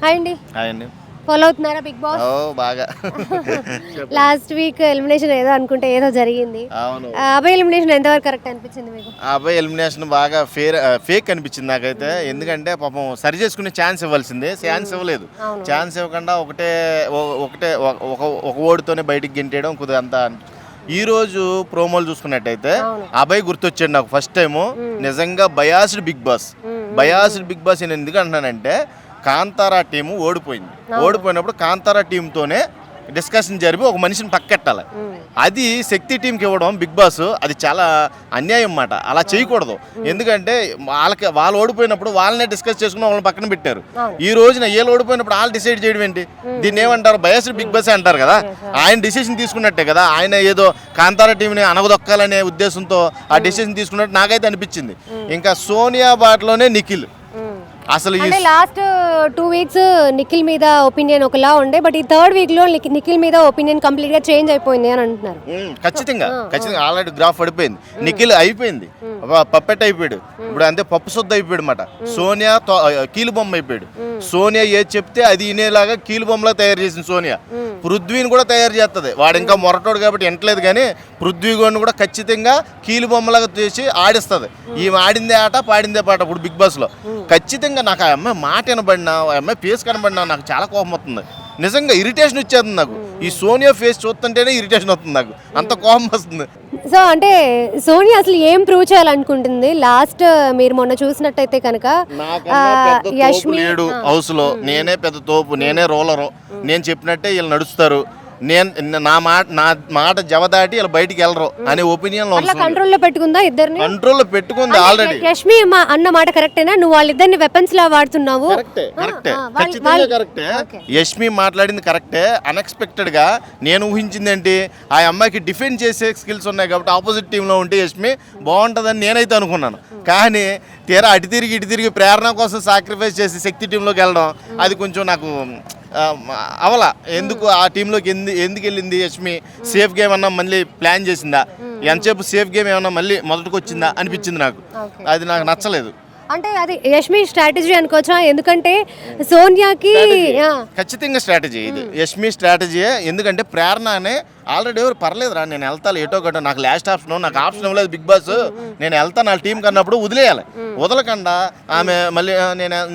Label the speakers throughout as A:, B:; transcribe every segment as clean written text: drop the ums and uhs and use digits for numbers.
A: Hi అండి.
B: Hi అండి.
A: Follow అవుతున్నారా బిగ్ బాస్?
B: బాగా.
A: లాస్ట్ వీక్ ఎలిమినేషన్ ఏదో అనుకుంటే ఏదో జరిగింది.
B: అవును.
A: అభయ్ ఎలిమినేషన్ ఎంతవరకు కరెక్ట్ అనిపించింది మీకు?
B: అబ్బాయి ఎలిమినేషన్ బాగా ఫేక్ అనిపించింది నాకైతే. ఎందుకంటే పాపం సరి చేసుకునే ఛాన్స్ ఇవ్వాల్సిందే, ఛాన్స్ ఇవ్వలేదు. ఛాన్స్ ఇవ్వకుండా ఒకటే ఒక ఓడితోనే బయటికి గెంటేయడం కొద్దిగా అంత. ఈ రోజు ప్రోమోలు చూసుకున్నట్టయితే అభయ్ గుర్తొచ్చాడు నాకు ఫస్ట్ టైము. నిజంగా బయాస్డ్ బిగ్ బాస్ నేను ఎందుకు అంటున్నానంటే, కాంతారా టీము ఓడిపోయినప్పుడు కాంతారా టీంతోనే డిస్కషన్ జరిపి ఒక మనిషిని పక్కెట్టాలి. అది శక్తి టీంకి ఇవ్వడం బిగ్ బాస్ అది చాలా అన్యాయం అన్నమాట. అలా చేయకూడదు. ఎందుకంటే వాళ్ళు ఓడిపోయినప్పుడు వాళ్ళనే డిస్కస్ చేసుకుని వాళ్ళని పక్కన పెట్టారు. ఈ రోజున వీళ్ళు ఓడిపోయినప్పుడు వాళ్ళు డిసైడ్ చేయడం ఏంటి? దీన్ని ఏమంటారు? బయాస్డ్ బిగ్ బాస్ అంటారు కదా. ఆయన డిసిషన్ తీసుకున్నట్టే కదా. ఆయన ఏదో కాంతారా టీంని అనగదొక్కాలనే ఉద్దేశంతో ఆ డిసిషన్ తీసుకున్నట్టు నాకైతే అనిపించింది. ఇంకా సోనియా బాట్లోనే నిఖిల్ అసలు
A: అంటే లాస్ట్ 2 వీక్స్ నిఖిల్ మీద ఒపీనియన్ ఒకలా ఉండే, బట్ ఈ థర్డ్ వీక్ లో నిఖిల్ మీద ఒపీనియన్ కంప్లీట్ గా చేంజ్ అయిపోయింది అని అంటున్నారు.
B: ఖచ్చితంగా ఆల్రెడీ గ్రాఫ్ పడిపోయింది. నిఖిల్ అయిపోయింది, పప్పెట్ అయిపోయాడు. ఇప్పుడు అంతే పప్పు శుద్ధ అయిపోయాడు అన్నమాట. సోనియా కీలు బొమ్మ అయిపోయాడు. సోనియా ఏది చెప్తే అది వినేలాగా కీలు బొమ్మలా తయారు చేసింది సోనియా. పృథ్వీని కూడా తయారు చేస్తుంది. వాడు ఇంకా మొరటోడు కాబట్టి ఎంటలేదు, కానీ పృథ్వీ గోడిని కూడా ఖచ్చితంగా కీలు బొమ్మలాగా చేసి ఆడిస్తుంది. ఈమె ఆడిందే ఆట పాడిందే పాట. ఇప్పుడు బిగ్ బాస్ లో ఖచ్చితంగా నాకు ఆ అమ్మాయి మాట వినబడినా, ఆ అమ్మాయి ఫేస్ కనబడినా నాకు చాలా కోపం వస్తుంది. నిజంగా ఇరిటేషన్ వచ్చేస్తుంది నాకు. ఈ సోనియా ఫేస్ చూస్తుంటేనే ఇరిటేషన్ వస్తుంది నాకు, అంత కోపం వస్తుంది.
A: సో అంటే సోనియా అసలు ఏం ప్రూవ్ చేయాలనుకుంటుంది? లాస్ట్ మీరు మొన్న చూసినట్టయితే కనుక
B: యష్మి లేడు హౌస్ లో, నేనే పెద్ద తోపు, నేనే రోలరు, నేను చెప్పినట్టే వీళ్ళు నడుస్తారు, నా మాట జవదాటి ఇలా బయటికి వెళ్ళరు అనే ఒపీనియన్
A: కంట్రోల్లో పెట్టుకుందా? ఇద్దరిని
B: కంట్రోల్లో పెట్టుకుంది ఆల్రెడీ.
A: యష్మి అన్న మాట కరెక్టేనా? నువ్వు వాళ్ళిద్దరిని వెపన్స్ లా వాడుతున్నావు.
B: కరెక్టే. యష్మి మాట్లాడింది కరెక్టే. అన్ఎక్స్పెక్టెడ్ గా నేను ఊహించింది ఏంటి, ఆ అమ్మాయికి డిఫెండ్ చేసే స్కిల్స్ ఉన్నాయి కాబట్టి ఆపోజిట్ టీంలో ఉంటే యష్మి బాగుంటుందని నేనైతే అనుకున్నాను. కానీ తీరా ఇటు తిరిగి ప్రేరణ కోసం సాక్రిఫైస్ చేసి శక్తి టీంలోకి వెళ్ళడం అది కొంచెం నాకు అవలా. ఎందుకు ఆ టీంలోకి ఎందుకు వెళ్ళింది యష్మి? సేఫ్ గేమ్ అన్నా మళ్ళీ ప్లాన్ చేసిందా? ఎంతసేపు సేఫ్ గేమ్ ఏమన్నా మళ్ళీ మొదటికి వచ్చిందా అనిపించింది నాకు. అది నాకు నచ్చలేదు.
A: అంటే అది యష్మి స్ట్రాటజీ అనుకోవచ్చా? ఎందుకంటే సోనియాకి
B: ఖచ్చితంగా స్ట్రాటజీ ఇది, యష్మి స్ట్రాటజీయే. ఎందుకంటే ప్రేరణ అనే ఆల్రెడీ ఎవరు పర్లేదురా నేను వెళ్తాను ఎటో గట్టో, నాకు లాస్ట్ ఆప్షన్, నాకు ఆప్షన్ ఇవ్వలేదు బిగ్ బాస్, నేను వెళ్తాను నా టీం కన్నప్పుడు వదిలేయాలి. వదలకుండా ఆమె మళ్ళీ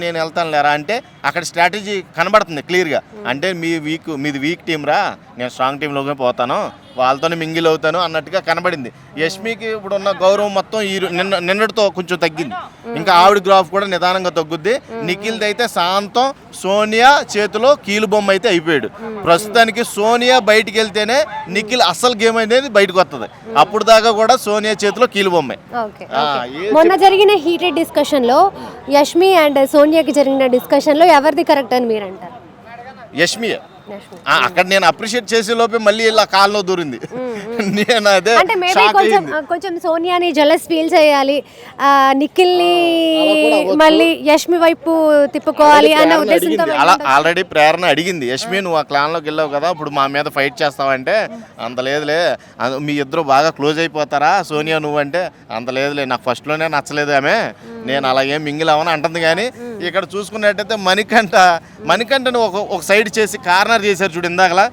B: నేను వెళ్తాను లేరా అంటే అక్కడ స్ట్రాటజీ కనబడుతుంది క్లియర్గా. అంటే మీది వీక్ టీం రా, నేను స్ట్రాంగ్ టీంలోకి పోతాను, వాళ్ళతోనే మింగిల్ అవుతాను అన్నట్టుగా కనబడింది. యష్మికి ఇప్పుడు ఉన్న గౌరవం మొత్తం నిన్నటితో కొంచెం తగ్గింది. ఇంకా ఆవిడ గ్రాఫ్ కూడా నిదానంగా తగ్గుద్ది. నిఖిల్ది అయితే శాంతం, సోనియా చేతిలో కీలు బొమ్మ అయితే అయిపోయాడు. ప్రస్తుతానికి సోనియా బయటికి వెళ్తేనే నిఖిల్ అసలు గేమ్ అనేది బయటకు వస్తుంది. అప్పుడు దాకా కూడా సోనియా చేతిలో కీలు బొమ్మే.
A: మొన్న జరిగిన హీటెడ్ డిస్కషన్ లో యష్మి అండ్ సోనియాకి జరిగిన డిస్కషన్ లో ఎవరిది కరెక్ట్ అని మీరు అంటారు?
B: యష్మి. అక్కడ నేను అప్రిషియేట్ చేసే లోపే మళ్ళీ ఇలా కాల్లో దూరింది. నేను అదే
A: కొంచెం సోనియాని జలస్ ఫీల్ చేయాలి, నిఖిల్ ని మళ్ళీ యష్మి వైపు తిప్పుకోవాలి అన్న ఉద్దేశంతో
B: అలా ఆల్రెడీ ప్రేరణ అడిగింది. యష్మి నువ్వు ఆ క్లాన్ లోకి వెళ్ళావు కదా, ఇప్పుడు మా మీద ఫైట్ చేస్తావంటే అంత లేదులే, మీ ఇద్దరు బాగా క్లోజ్ అయిపోతారా సోనియా నువ్వు అంటే అంత లేదులే, నాకు ఫస్ట్ లోనే నచ్చలేదు ఆమె, నేను అలాగేం మింగిల్ అవని అంటుంది. కానీ ఇక్కడ చూసుకున్నట్టయితే మణికంఠను ఒక సైడ్ చేసి కార్నర్ చేశారు చూడు. ఇందాకలా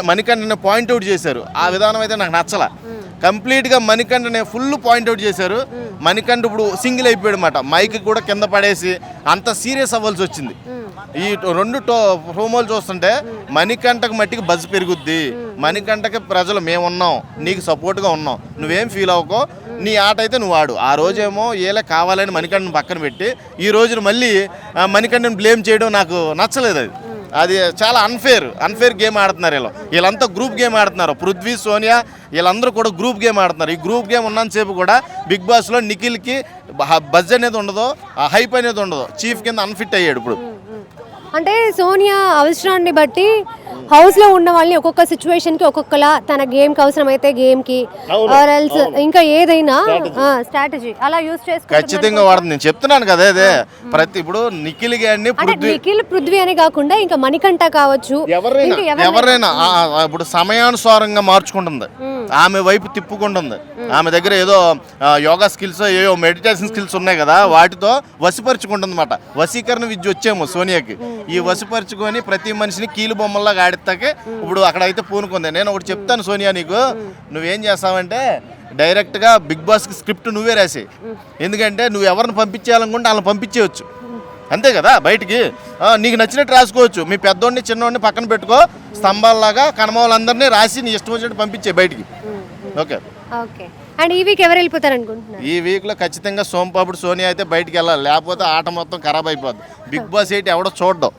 B: మణికంఠని పాయింట్అవుట్ చేశారు. ఆ విధానం అయితే నాకు నచ్చల. కంప్లీట్గా మణికంఠని ఫుల్ పాయింట్అవుట్ చేశారు. మణికంఠ ఇప్పుడు సింగిల్ అయిపోయాడు అన్నమాట. మైక్ కూడా కింద పడేసి అంత సీరియస్ అవ్వాల్సి వచ్చింది. ఈ రెండు ప్రోమోలు చూస్తుంటే మణికంఠకు మట్టికి బజ్ పెరుగుద్ది. మణికంఠకి ప్రజలు మేమున్నాం, నీకు సపోర్ట్గా ఉన్నాం, నువ్వేం ఫీల్ అవ్వకో, నీ ఆట అయితే నువ్వు ఆడు. ఆ రోజేమో ఏలే కావాలని మణికంఠను పక్కన పెట్టి ఈ రోజున మళ్ళీ మణికంఠని బ్లేమ్ చేయడం నాకు నచ్చలేదు. అది చాలా అన్ఫేర్ గేమ్ ఆడుతున్నారు వీళ్ళంతా గ్రూప్ గేమ్ ఆడుతున్నారు. పృథ్వీ, సోనియా వీళ్ళందరూ కూడా గ్రూప్ గేమ్ ఆడుతున్నారు. ఈ గ్రూప్ గేమ్ ఉన్నంతసేపు కూడా బిగ్ బాస్లో నిఖిల్కి బజ్ అనేది ఉండదు, హైప్ అనేది ఉండదు. చీఫ్ కింద అన్ఫిట్ అయ్యాడు. ఇప్పుడు
A: అంటే సోనియా అవసరాన్ని బట్టి హౌస్ లో ఉన్న వాళ్ళని ఒక్కొక్క సిచ్యువేషన్ కి ఒక్కొక్కలా తన గేమ్ కి అవసరం అయితే గేమ్ కి ఆర్ ఎల్స్ ఇంకా ఏదైనా స్ట్రాటజీ అలా యూస్ చేసుకుంటున్నాడు.
B: ఖచ్చితంగా వాడుతుంది. నేను చెప్తున్నాను కదా అదే ప్రతి ఇప్పుడు నిఖిల్ గారిని
A: అంటే నిఖిల్ పృథ్వీ అని కాకుండా ఇంకా మణికంఠ కావచ్చు,
B: ఎవరైనా ఇప్పుడు సమయానుసారంగా మార్చుకుంటుంది, ఆమె వైపు తిప్పుకుంటుంది. ఆమె దగ్గర ఏదో యోగా స్కిల్స్ ఏవో మెడిటేషన్ స్కిల్స్ ఉన్నాయి కదా, వాటితో వశపరుచుకుంటుంది అన్నమాట. వశీకరణ విద్య వచ్చేమో సోనియాకి. ఈ వశపరుచుకొని ప్రతి మనిషిని కీలు బొమ్మల్లాగా ఆడిస్తాకే ఇప్పుడు అక్కడ అయితే పూనుకుంది. నేను ఒకటి చెప్తాను సోనియా, నీకు నువ్వేం చేస్తావంటే డైరెక్ట్గా బిగ్ బాస్కి స్క్రిప్ట్ నువ్వే రాసి. ఎందుకంటే నువ్వు ఎవరిని పంపించేయాలనుకుంటే వాళ్ళని పంపించేయచ్చు, అంతే కదా. బయటికి నీకు నచ్చినట్టు రాసుకోవచ్చు. మీ పెద్దోడిని చిన్నోడిని పక్కన పెట్టుకో, స్తంభాలలాగా కనమవాళ్ళందరినీ రాసి నీ ఇష్టం వచ్చినట్టు పంపించే బయటికి. Okay
A: okay. అండ్ ఈ వీక్ ఎవరు వెళ్ళిపోతారు అనుకుంటున్నారు?
B: ఈ వీక్లో ఖచ్చితంగా సోంపాపుడు సోనియా అయితే బయటికి వెళ్ళాలి, లేకపోతే ఆట మొత్తం ఖరాబ్ అయిపోద్ది. బిగ్ బాస్ 8 ఎవడో చూడడం.